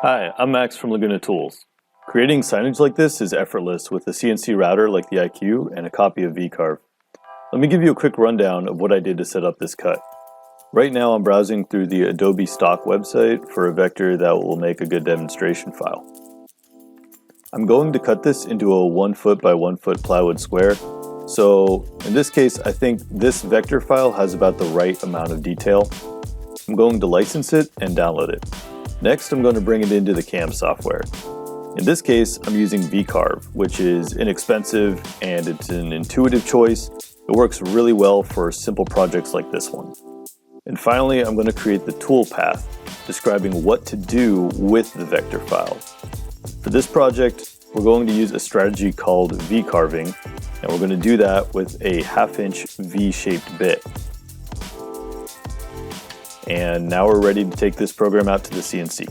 Hi, I'm Max from Laguna Tools. Creating signage like this is effortless with a CNC router like the IQ and a copy of VCarve. Let me give you a quick rundown of what I did to set up this cut. Right now I'm browsing through the Adobe stock website for a vector that will make a good demonstration file. I'm going to cut this into a 1 foot by 1 foot plywood square. So in this case, I think this vector file has about the right amount of detail. I'm going to license it and download it. Next, I'm going to bring it into the CAM software. In this case, I'm using VCarve, which is inexpensive and it's an intuitive choice. It works really well for simple projects like this one. And finally, I'm going to create the tool path, describing what to do with the vector file. For this project, we're going to use a strategy called V-carving, and we're going to do that with a 1/2 inch V-shaped bit. And now we're ready to take this program out to the CNC.